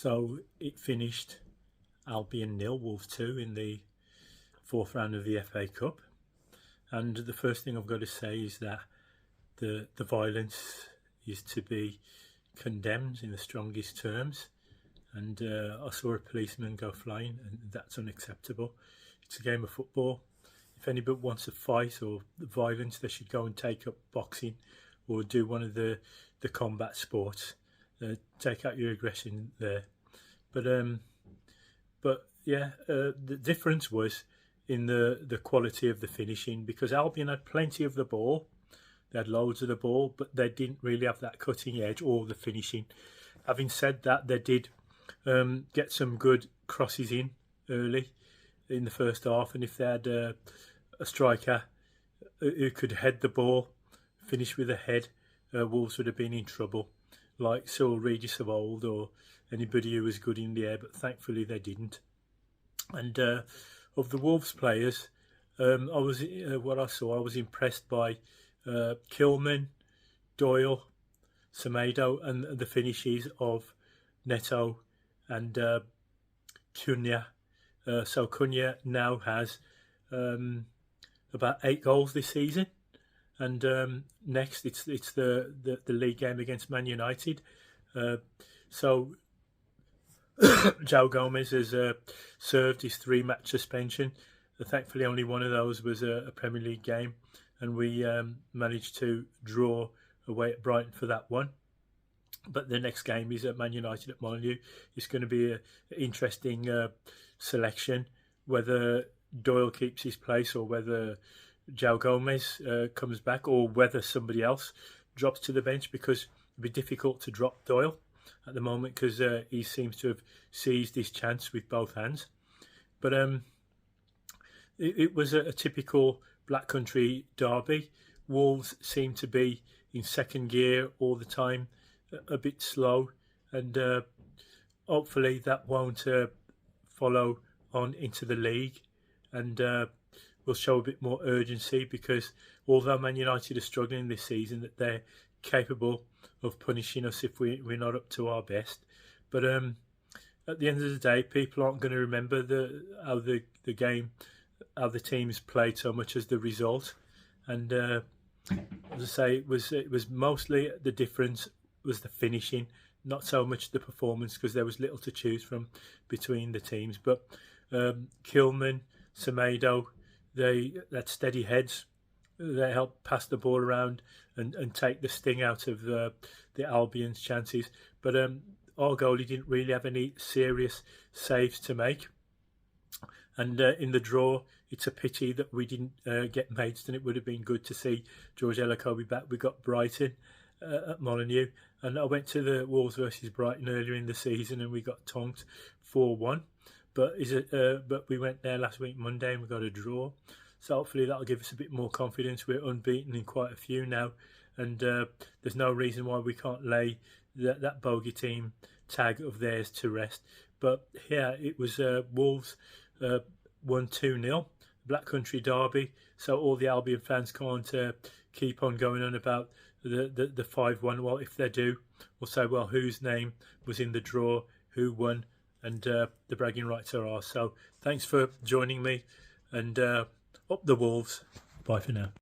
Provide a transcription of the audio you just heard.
So it finished Albion 0, Wolves 2 in the fourth round of the FA Cup. And the first thing I've got to say is that the violence is to be condemned in the strongest terms. And I saw a policeman go flying, and that's unacceptable. It's a game of football. If anybody wants to fight or violence, they should go and take up boxing or do one of the combat sports. Take out your aggression there. But yeah, the difference was in the quality of the finishing, because Albion had plenty of the ball. They had loads of the ball, but they didn't really have that cutting edge or the finishing. Having said that, they did get some good crosses in early in the first half, and if they had a striker who could head the ball, finish with a head, Wolves would have been in trouble, like Saul Regis of old or anybody who was good in the air, but thankfully they didn't. And of the Wolves players, I was impressed by Kilman, Doyle, Semedo, and the finishes of Neto and Cunha. So Cunha now has about 8 goals this season, and next it's the league game against Man United. So João Gomez has served his 3-match suspension. Thankfully, only one of those was a Premier League game, and we managed to draw away at Brighton for that one. But the next game is at Man United at Molineux. It's going to be an interesting selection, whether Doyle keeps his place or whether João Gomez comes back, or whether somebody else drops to the bench, because it'd be difficult to drop Doyle at the moment because he seems to have seized his chance with both hands. But it was a typical Black Country derby. Wolves seem to be in second gear all the time, a bit slow, and hopefully that won't follow on into the league, and will show a bit more urgency, because although Man United are struggling this season, that they're capable of punishing us if we're not up to our best. But at the end of the day, people aren't going to remember how the teams played so much as the result. And as I say, it was mostly the difference was the finishing, not so much the performance, because there was little to choose from between the teams. But Kilman, Semedo, they had steady heads. They helped pass the ball around and take the sting out of the Albion's chances. But our goalie didn't really have any serious saves to make. And in the draw, it's a pity that we didn't get Maidstone. It would have been good to see George Elokobi back. We got Brighton at Molineux, and I went to the Wolves versus Brighton earlier in the season, and we got tonked 4-1. But we went there last week Monday, and we got a draw. So hopefully that'll give us a bit more confidence. We're unbeaten in quite a few now, and there's no reason why we can't lay that bogey team tag of theirs to rest. But yeah, it was Wolves won 2-0, Black Country derby. So all the Albion fans can't keep on going on about the 5-1. Well, if they do, we'll say, well, whose name was in the draw, who won, and the bragging rights are ours. So thanks for joining me, and up the Wolves. Bye for now.